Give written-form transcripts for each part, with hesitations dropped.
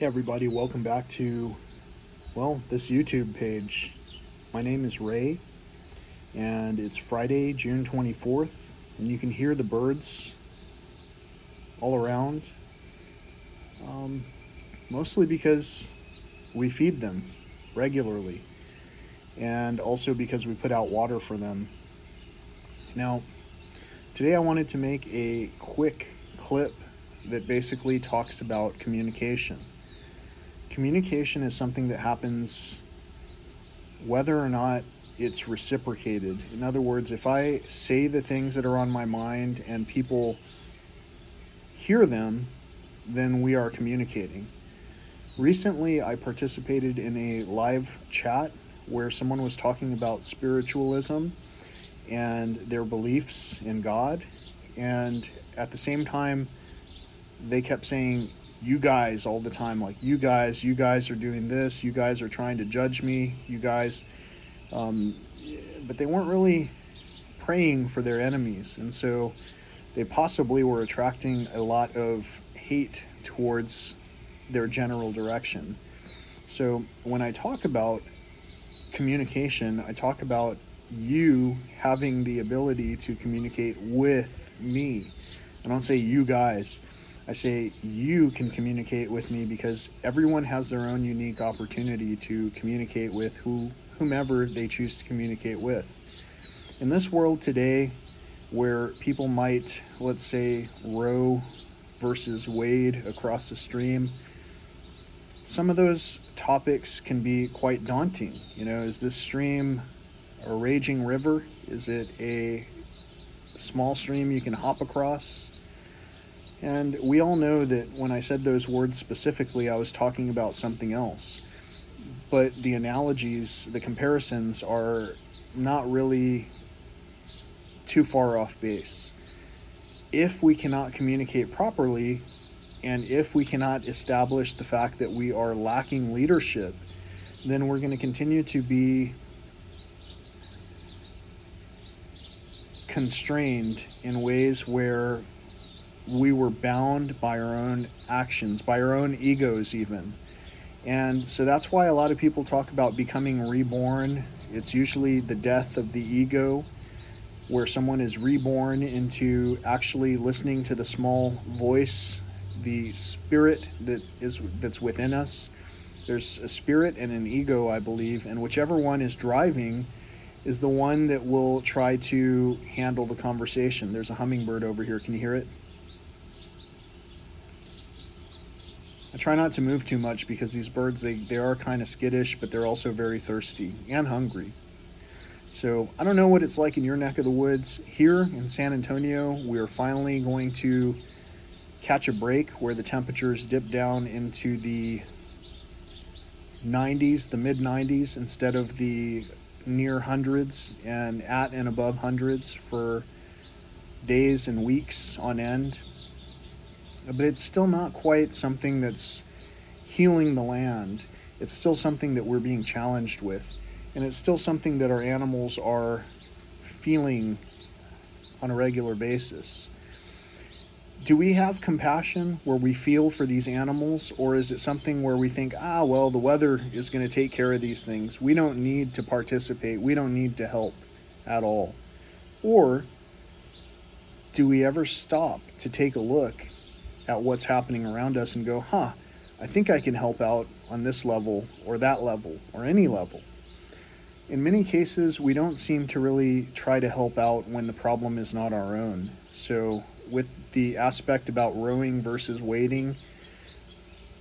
Hey everybody, welcome back to, this YouTube page. My name is Ray, and it's Friday, June 24th, and you can hear the birds all around, mostly because we feed them regularly, and also because we put out water for them. Now, today I wanted to make a quick clip that basically talks about communication. Communication is something that happens whether or not it's reciprocated. In other words, if I say the things that are on my mind and people hear them, then we are communicating. Recently, I participated in a live chat where someone was talking about spiritualism and their beliefs in God, and at the same time, they kept saying you guys all the time, like you guys are doing this, you guys are trying to judge me, you guys, but they weren't really praying for their enemies, and so they possibly were attracting a lot of hate towards their general direction. So when I talk about communication, I talk about you having the ability to communicate with me. I don't say you guys. I say you can communicate with me because everyone has their own unique opportunity to communicate with whomever they choose to communicate with. In this world today, where people might, let's say, row versus wade across the stream, some of those topics can be quite daunting. Is this stream a raging river? Is it a small stream you can hop across? And we all know that when I said those words specifically, I was talking about something else. But the analogies, the comparisons are not really too far off base. If we cannot communicate properly, and if we cannot establish the fact that we are lacking leadership, then we're going to continue to be constrained in ways where we were bound by our own actions, by our own egos even. And so that's why a lot of people talk about becoming reborn. It's usually the death of the ego, where someone is reborn into actually listening to the small voice, the spirit that's within us. There's a spirit and an ego, I believe, and whichever one is driving is the one that will try to handle the conversation. There's a hummingbird over here. Can you hear it? I try not to move too much because these birds, they are kind of skittish, but they're also very thirsty and hungry. So I don't know what it's like in your neck of the woods. Here in San Antonio, we are finally going to catch a break where the temperatures dip down into the 90s, the mid 90s, instead of the near hundreds and at and above hundreds for days and weeks on end. But it's still not quite something that's healing the land. It's still something that we're being challenged with. And it's still something that our animals are feeling on a regular basis. Do we have compassion where we feel for these animals? Or is it something where we think, the weather is going to take care of these things. We don't need to participate. We don't need to help at all. Or do we ever stop to take a look at what's happening around us and go, I think I can help out on this level or that level or any level. In many cases, we don't seem to really try to help out when the problem is not our own. So with the aspect about rowing versus wading,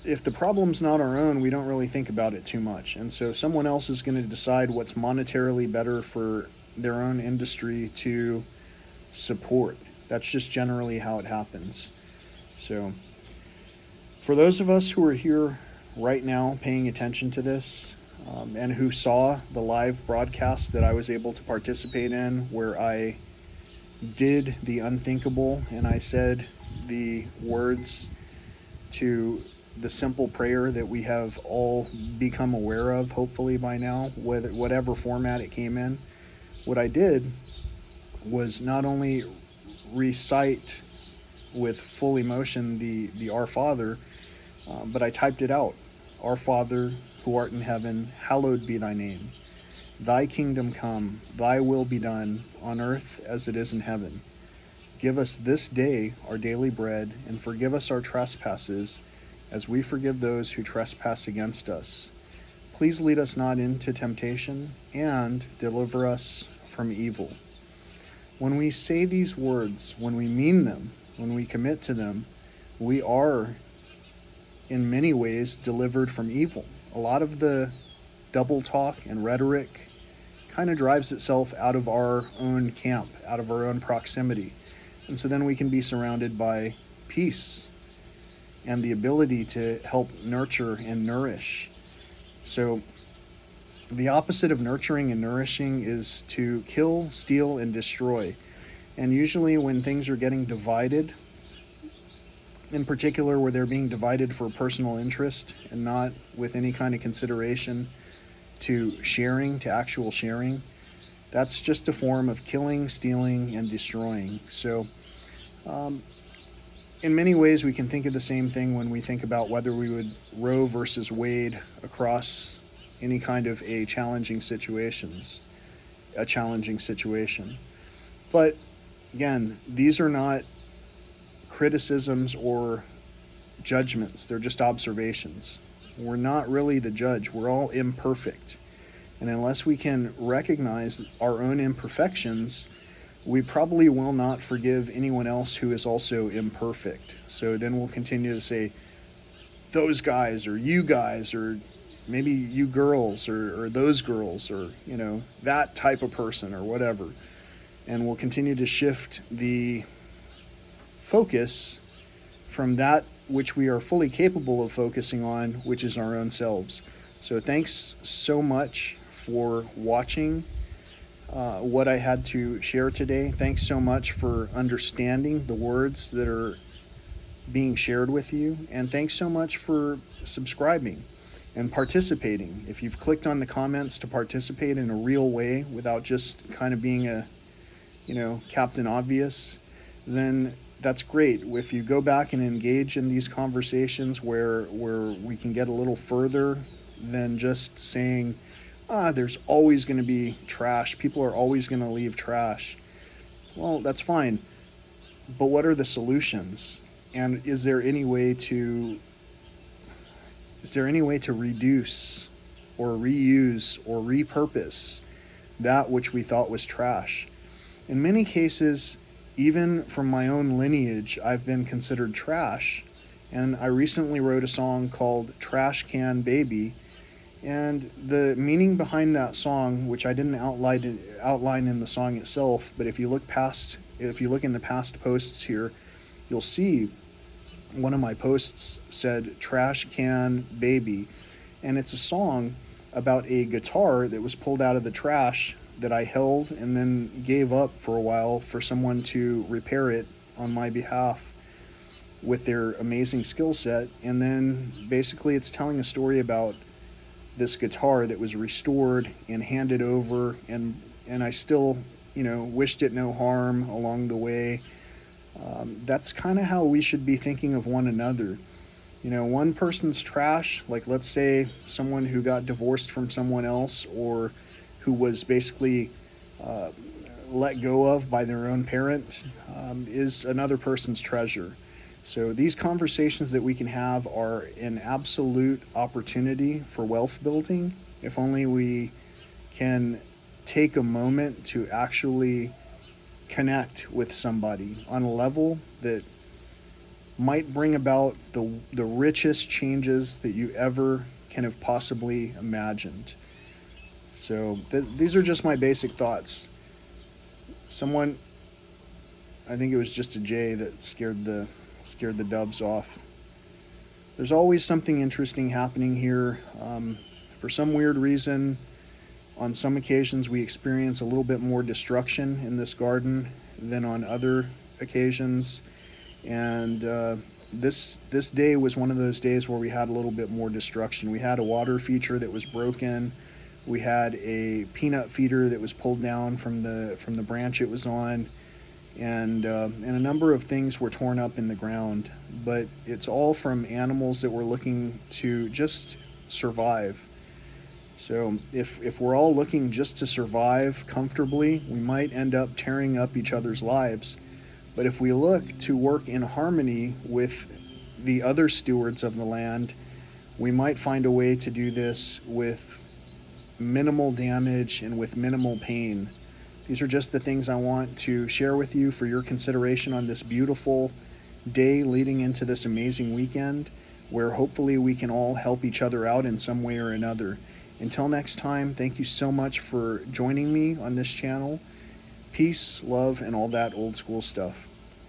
if the problem's not our own, we don't really think about it too much. And so someone else is going to decide what's monetarily better for their own industry to support. That's just generally how it happens. So for those of us who are here right now paying attention to this, and who saw the live broadcast that I was able to participate in, where I did the unthinkable and I said the words to the simple prayer that we have all become aware of, hopefully by now, whatever format it came in. What I did was not only recite with full emotion the Our Father, but I typed it out. Our Father, who art in heaven, hallowed be thy name. Thy kingdom come, thy will be done, on earth as it is in heaven. Give us this day our daily bread, and forgive us our trespasses, as we forgive those who trespass against us. Please lead us not into temptation, and deliver us from evil. When we say these words, when we mean them, when we commit to them, we are, in many ways, delivered from evil. A lot of the double talk and rhetoric kind of drives itself out of our own camp, out of our own proximity. And so then we can be surrounded by peace and the ability to help nurture and nourish. So the opposite of nurturing and nourishing is to kill, steal, and destroy. And usually when things are getting divided, in particular where they're being divided for personal interest and not with any kind of consideration to sharing, to actual sharing, that's just a form of killing, stealing, and destroying. So in many ways we can think of the same thing when we think about whether we would row versus wade across any kind of a challenging situation. But again, these are not criticisms or judgments, they're just observations. We're not really the judge, we're all imperfect. And unless we can recognize our own imperfections, we probably will not forgive anyone else who is also imperfect. So then we'll continue to say, those guys, or you guys, or maybe you girls, or those girls, or, that type of person, or whatever. And we'll continue to shift the focus from that which we are fully capable of focusing on, which is our own selves. So thanks so much for watching what I had to share today. Thanks so much for understanding the words that are being shared with you. And thanks so much for subscribing and participating. If you've clicked on the comments to participate in a real way without just kind of being a, Captain Obvious, then that's great. If you go back and engage in these conversations where we can get a little further than just saying, there's always going to be trash. People are always going to leave trash. Well, that's fine. But what are the solutions? And is there any way to reduce or reuse or repurpose that which we thought was trash? In many cases, even from my own lineage, I've been considered trash. And I recently wrote a song called Trash Can Baby. And the meaning behind that song, which I didn't outline in the song itself, but if you look in the past posts here, you'll see one of my posts said Trash Can Baby. And it's a song about a guitar that was pulled out of the trash that I held and then gave up for a while for someone to repair it on my behalf with their amazing skill set. And then basically it's telling a story about this guitar that was restored and handed over, and I still, wished it no harm along the way. That's kind of how we should be thinking of one another. One person's trash, like let's say someone who got divorced from someone else or who was basically let go of by their own parent, is another person's treasure. So these conversations that we can have are an absolute opportunity for wealth building, if only we can take a moment to actually connect with somebody on a level that might bring about the richest changes that you ever can have possibly imagined. So these are just my basic thoughts. I think it was just a jay that scared the doves off. There's always something interesting happening here. For some weird reason, on some occasions we experience a little bit more destruction in this garden than on other occasions. And this day was one of those days where we had a little bit more destruction. We had a water feature that was broken. We had a peanut feeder that was pulled down from the branch it was on. and a number of things were torn up in the ground, but it's all from animals that were looking to just survive. So if we're all looking just to survive comfortably, we might end up tearing up each other's lives. But if we look to work in harmony with the other stewards of the land, we might find a way to do this with minimal damage and with minimal pain. These are just the things I want to share with you for your consideration on this beautiful day leading into this amazing weekend, where hopefully we can all help each other out in some way or another. Until next time, thank you so much for joining me on this channel. Peace, love, and all that old school stuff.